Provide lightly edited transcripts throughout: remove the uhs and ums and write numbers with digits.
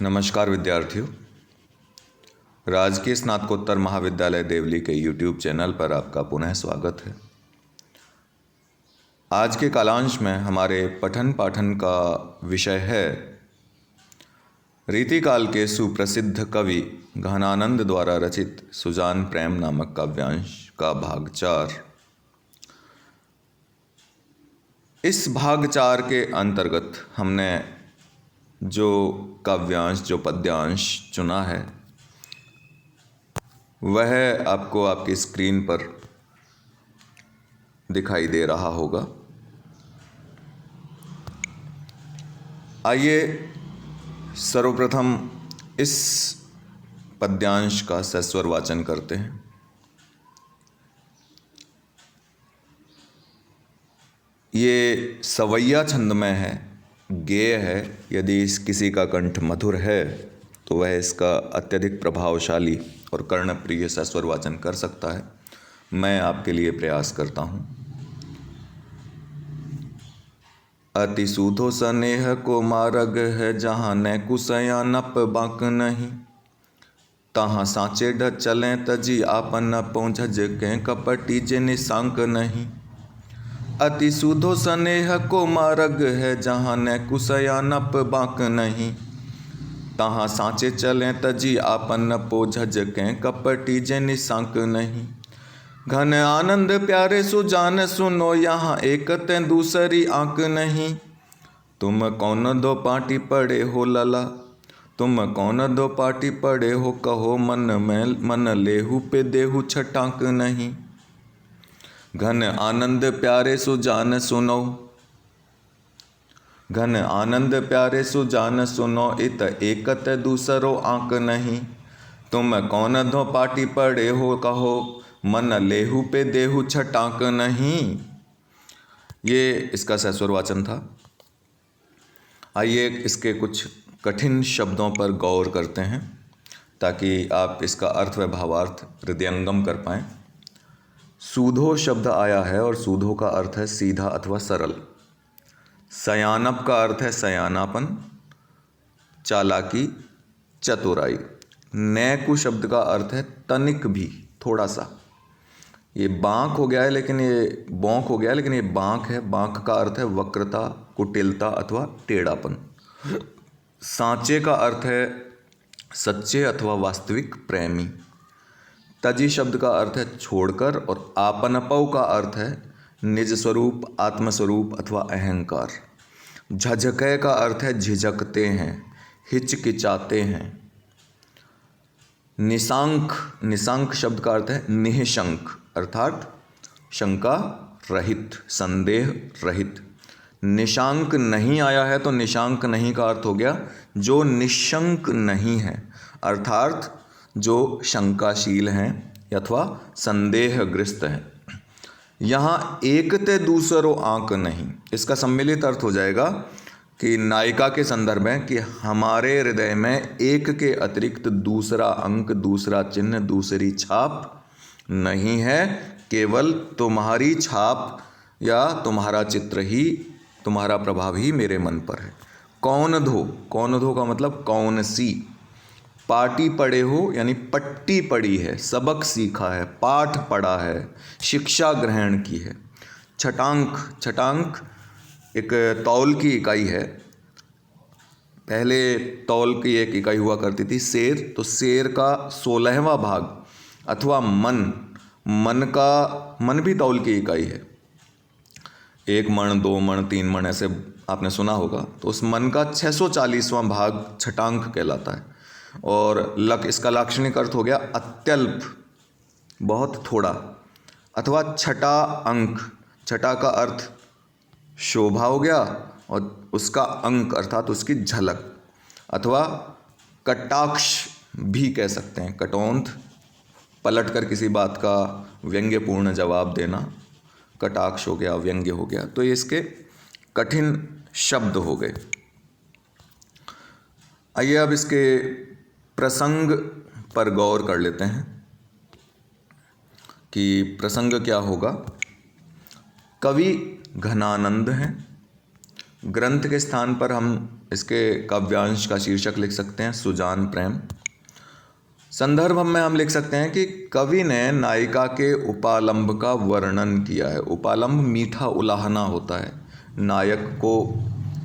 नमस्कार विद्यार्थियों। राजकीय स्नातकोत्तर महाविद्यालय देवली के YouTube चैनल पर आपका पुनः स्वागत है। आज के कालांश में हमारे पठन पाठन का विषय है रीतिकाल के सुप्रसिद्ध कवि घनानंद द्वारा रचित सुजान प्रेम नामक काव्यांश का भाग 4। इस भाग 4 के अंतर्गत हमने जो काव्यांश जो पद्यांश चुना है वह आपको आपकी स्क्रीन पर दिखाई दे रहा होगा। आइए सर्वप्रथम इस पद्यांश का सस्वर वाचन करते हैं। ये सवैया छंद में है, गेय है। यदि किसी का कंठ मधुर है तो वह इसका अत्यधिक प्रभावशाली और कर्णप्रिय सस्वर वाचन कर सकता है। मैं आपके लिए प्रयास करता हूँ। अति सूधो स्नेह को मार्ग है, जहाँ न कुसया नप बांक नहीं। तहाँ सांचे ढ चलें तजी आपन पहुँच के कपटी जे निशांक नहीं। अति सूधो स्नेह को मार्ग है, जहाँ न कुसया नप बांक नहीं। तहाँ सांचे चलें तजी आपन पोझज के कपटी जे निशांक नहीं। घन आनंद प्यारे सुजान सुनो, यहाँ एक ते दूसरी आंक नहीं। तुम कौन दो पाटी पड़े हो लला, तुम कौन दो पाटी पड़े हो। कहो मन में मन लेहू पे देहू छटांक नहीं। घन आनंद प्यारे सुजान सुनो, घन आनंद प्यारे सुजान सुनो। इत एकत दूसरो आंक नहीं। तुम कौन दो पाटी पड़े हो, कहो मन लेहू पे देहू छटांक नहीं। ये इसका सस्वर वाचन था। आइए इसके कुछ कठिन शब्दों पर गौर करते हैं ताकि आप इसका अर्थ व भावार्थ हृदयंगम कर पाएं। सूधो शब्द आया है और सूधो का अर्थ है सीधा अथवा सरल। सयानप का अर्थ है सयानापन, चालाकी, चतुराई। नैकु शब्द का अर्थ है तनिक भी, थोड़ा सा। ये बांक हो गया है लेकिन ये बौंक हो गया है, लेकिन ये बांक है। बांक का अर्थ है वक्रता, कुटिलता अथवा टेढ़ापन। सांचे का अर्थ है सच्चे अथवा वास्तविक प्रेमी। तजी शब्द का अर्थ है छोड़कर और आपनपव का अर्थ है निज स्वरूप, आत्मस्वरूप अथवा अहंकार। झझके का अर्थ है झिझकते हैं, हिचकिचाते हैं। निशांक, निशांक शब्द का अर्थ है निःशंक अर्थात शंका रहित, संदेह रहित। निशांक नहीं आया है तो निशांक नहीं का अर्थ हो गया जो निशंक नहीं है, अर्थात जो शंकाशील हैं अथवा संदेहग्रस्त हैं। यहाँ एक ते दूसरो आंक नहीं, इसका सम्मिलित अर्थ हो जाएगा कि नायिका के संदर्भ में कि हमारे हृदय में एक के अतिरिक्त दूसरा अंक, दूसरा चिन्ह, दूसरी छाप नहीं है। केवल तुम्हारी छाप या तुम्हारा चित्र ही, तुम्हारा प्रभाव ही मेरे मन पर है। कौन धो, कौन धो का मतलब कौन सी। पाटी पढ़े हो यानी पट्टी पड़ी है, सबक सीखा है, पाठ पढ़ा है, शिक्षा ग्रहण की है। छटांक, छटांक एक तौल की इकाई है। पहले तौल की एक इकाई हुआ करती थी सेर, तो सेर का 16वां भाग अथवा मन, मन का, मन भी तौल की इकाई है। 1 मण, 2 मण, 3 मण ऐसे आपने सुना होगा। तो उस मन का 640वां भाग छटांक कहलाता है। और इसका लाक्षणिक अर्थ हो गया अत्यल्प, बहुत थोड़ा, अथवा छठा अंक। छठा का अर्थ शोभा हो गया और उसका अंक अर्थात उसकी झलक, अथवा कटाक्ष भी कह सकते हैं। कटौंध, पलट कर किसी बात का व्यंग्यपूर्ण जवाब देना, कटाक्ष हो गया, व्यंग्य हो गया। तो ये इसके कठिन शब्द हो गए। आइए अब इसके प्रसंग पर गौर कर लेते हैं कि प्रसंग क्या होगा। कवि घनानंद हैं। ग्रंथ के स्थान पर हम इसके काव्यांश का शीर्षक लिख सकते हैं सुजान प्रेम। संदर्भ में हम लिख सकते हैं कि कवि ने नायिका के उपालंब का वर्णन किया है। उपालंब मीठा उलाहना होता है।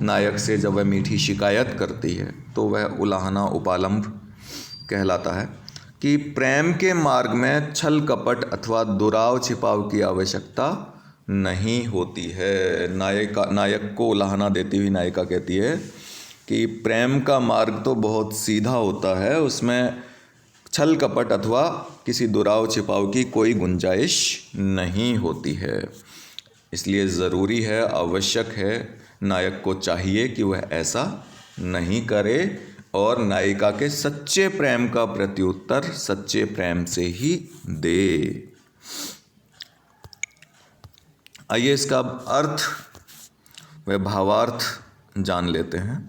नायक से जब वह मीठी शिकायत करती है तो वह उलाहना उपालंब कहलाता है। कि प्रेम के मार्ग में छल कपट अथवा दुराव छिपाव की आवश्यकता नहीं होती है। नायक को उलाहना देती हुई नायिका कहती है कि प्रेम का मार्ग तो बहुत सीधा होता है, उसमें छल कपट अथवा किसी दुराव छिपाव की कोई गुंजाइश नहीं होती है। इसलिए ज़रूरी है, आवश्यक है, नायक को चाहिए कि वह ऐसा नहीं करे और नायिका के सच्चे प्रेम का प्रत्युत्तर सच्चे प्रेम से ही दे। आइए इसका अर्थ व भावार्थ जान लेते हैं।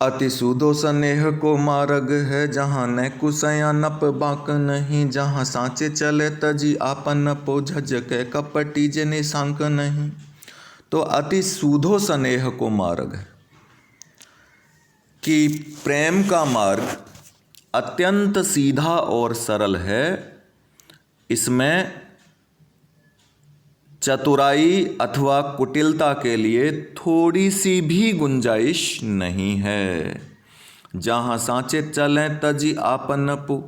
अति सूदो स्नेह को मार्ग है, जहाँ न कुसया नप बाक नहीं। जहाँ सांचे चले तजी आपन पो झझके, कपटी जे निशांक नहीं। तो अति सूदो स्नेह को मार्ग है कि प्रेम का मार्ग अत्यंत सीधा और सरल है। इसमें चतुराई अथवा कुटिलता के लिए थोड़ी सी भी गुंजाइश नहीं है। जहाँ सांचे चलें तजी आपन पु,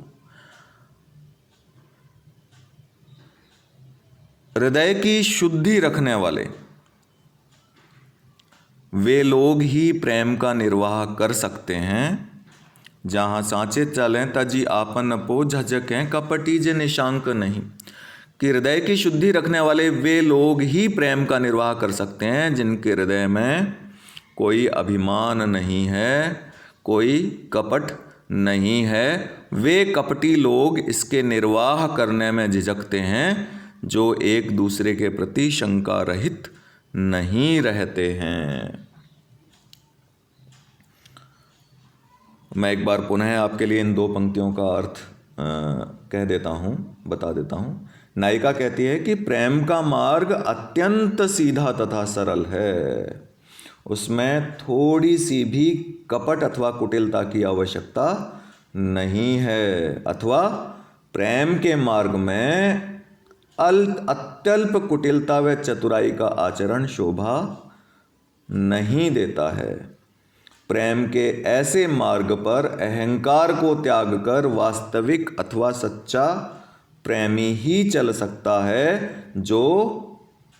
हृदय की शुद्धि रखने वाले वे लोग ही प्रेम का निर्वाह कर सकते हैं। जहाँ सांचे चलें तजी आपन पो झझकें, कपटी जे निशांक नहीं। कि हृदय की शुद्धि रखने वाले वे लोग ही प्रेम का निर्वाह कर सकते हैं जिनके हृदय में कोई अभिमान नहीं है, कोई कपट नहीं है। वे कपटी लोग इसके निर्वाह करने में झिझकते हैं जो एक दूसरे के प्रति शंका रहित नहीं रहते हैं। मैं एक बार पुनः आपके लिए इन दो पंक्तियों का अर्थ कह देता हूँ, बता देता हूँ। नायिका कहती है कि प्रेम का मार्ग अत्यंत सीधा तथा सरल है, उसमें थोड़ी सी भी कपट अथवा कुटिलता की आवश्यकता नहीं है। अथवा प्रेम के मार्ग में अत्यल्प कुटिलता व चतुराई का आचरण शोभा नहीं देता है। प्रेम के ऐसे मार्ग पर अहंकार को त्याग कर वास्तविक अथवा सच्चा प्रेमी ही चल सकता है जो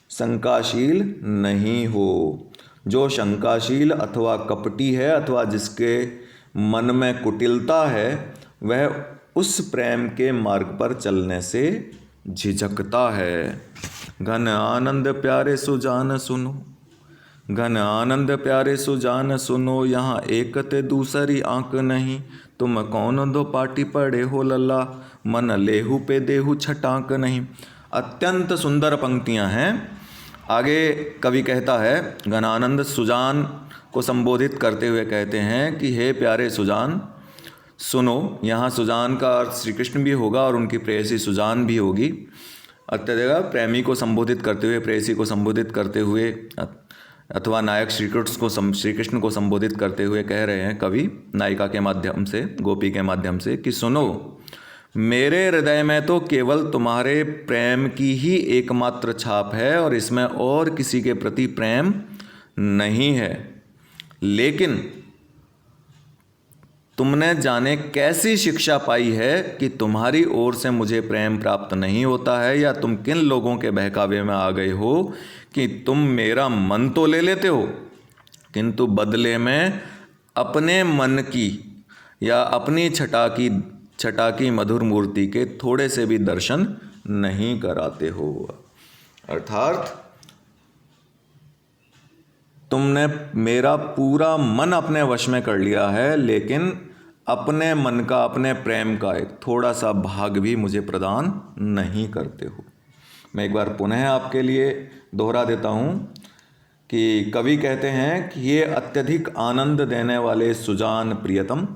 शंकाशील नहीं हो। जो शंकाशील अथवा कपटी है अथवा जिसके मन में कुटिलता है वह उस प्रेम के मार्ग पर चलने से झिझकता है। घन आनंद प्यारे सुजान सुनो, घन आनंद प्यारे सुजान सुनो, यहाँ एकते दूसरी आंक नहीं। तुम कौन दो पाटी पड़े हो लल्ला, मन लेहू पे देहू छटाक नहीं। अत्यंत सुंदर पंक्तियां हैं। आगे कवि कहता है, घनानंद सुजान को संबोधित करते हुए कहते हैं कि हे प्यारे सुजान सुनो। यहाँ सुजान का अर्थ श्री कृष्ण भी होगा और उनकी प्रेयसी सुजान भी होगी। अत्यधिक प्रेमी को संबोधित करते हुए, प्रेयसी को संबोधित करते हुए अथवा नायक श्री कृष्ण को संबोधित करते हुए कह रहे हैं कवि नायिका के माध्यम से, गोपी के माध्यम से कि सुनो, मेरे हृदय में तो केवल तुम्हारे प्रेम की ही एकमात्र छाप है और इसमें और किसी के प्रति प्रेम नहीं है। लेकिन तुमने जाने कैसी शिक्षा पाई है कि तुम्हारी ओर से मुझे प्रेम प्राप्त नहीं होता है, या तुम किन लोगों के बहकावे में आ गए हो कि तुम मेरा मन तो ले लेते हो किंतु बदले में अपने मन की या अपनी छटा की मधुर मूर्ति के थोड़े से भी दर्शन नहीं कराते हो। अर्थात तुमने मेरा पूरा मन अपने वश में कर लिया है, लेकिन अपने मन का, अपने प्रेम का एक थोड़ा सा भाग भी मुझे प्रदान नहीं करते हो। मैं एक बार पुनः आपके लिए दोहरा देता हूँ कि कवि कहते हैं कि ये अत्यधिक आनंद देने वाले सुजान प्रियतम,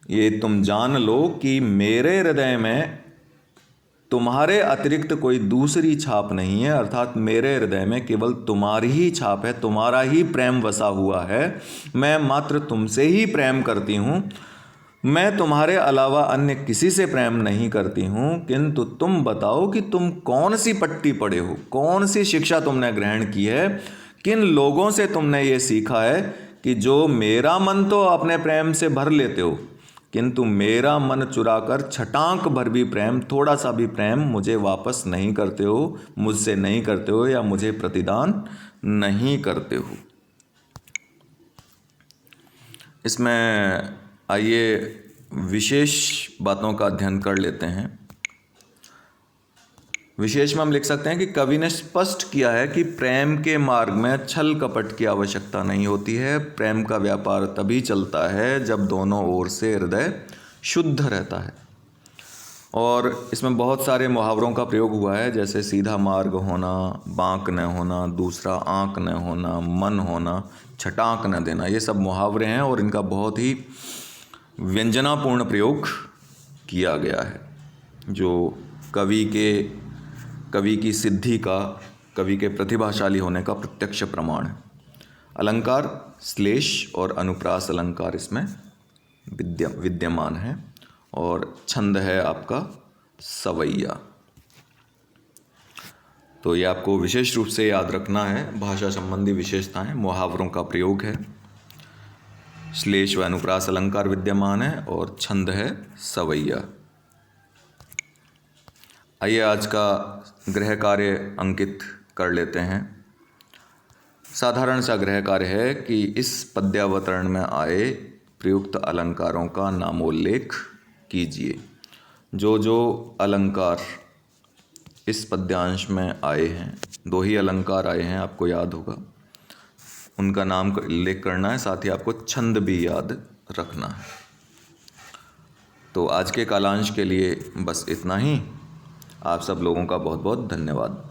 ये तुम जान लो कि मेरे हृदय में तुम्हारे अतिरिक्त कोई दूसरी छाप नहीं है, अर्थात मेरे हृदय में केवल तुम्हारी ही छाप है, तुम्हारा ही प्रेम बसा हुआ है। मैं मात्र तुमसे ही प्रेम करती हूँ, मैं तुम्हारे अलावा अन्य किसी से प्रेम नहीं करती हूँ। किंतु तुम बताओ कि तुम कौन सी पट्टी पढ़े हो, कौन सी शिक्षा तुमने ग्रहण की है, किन लोगों से तुमने ये सीखा है कि जो मेरा मन तो अपने प्रेम से भर लेते हो, किंतु मेरा मन चुराकर छटांक भर भी प्रेम, थोड़ा सा भी प्रेम मुझे वापस नहीं करते हो, मुझसे नहीं करते हो या मुझे प्रतिदान नहीं करते हो। इसमें आइए विशेष बातों का अध्ययन कर लेते हैं। विशेष में हम लिख सकते हैं कि कवि ने स्पष्ट किया है कि प्रेम के मार्ग में छल कपट की आवश्यकता नहीं होती है। प्रेम का व्यापार तभी चलता है जब दोनों ओर से हृदय शुद्ध रहता है। और इसमें बहुत सारे मुहावरों का प्रयोग हुआ है, जैसे सीधा मार्ग होना, बाँक न होना, दूसरा आँक न होना, मन होना, छटाक न देना। ये सब मुहावरे हैं और इनका बहुत ही व्यंजनापूर्ण प्रयोग किया गया है, जो कवि की सिद्धि का, कवि के प्रतिभाशाली होने का प्रत्यक्ष प्रमाण है। अलंकार श्लेष और अनुप्रास अलंकार इसमें विद्यमान है और छंद है आपका सवैया। तो ये आपको विशेष रूप से याद रखना है। भाषा संबंधी विशेषताएं, मुहावरों का प्रयोग है, श्लेष व अनुप्रास अलंकार विद्यमान है और छंद है सवैया। आइए आज का गृह कार्य अंकित कर लेते हैं। साधारण सा गृह कार्य है कि इस पद्यावतरण में आए प्रयुक्त अलंकारों का नामोल्लेख कीजिए। जो जो अलंकार इस पद्यांश में आए हैं, 2 ही अलंकार आए हैं, आपको याद होगा, उनका नाम का उल्लेख करना है, साथ ही आपको छंद भी याद रखना है। तो आज के कालांश के लिए बस इतना ही। आप सब लोगों का बहुत बहुत धन्यवाद।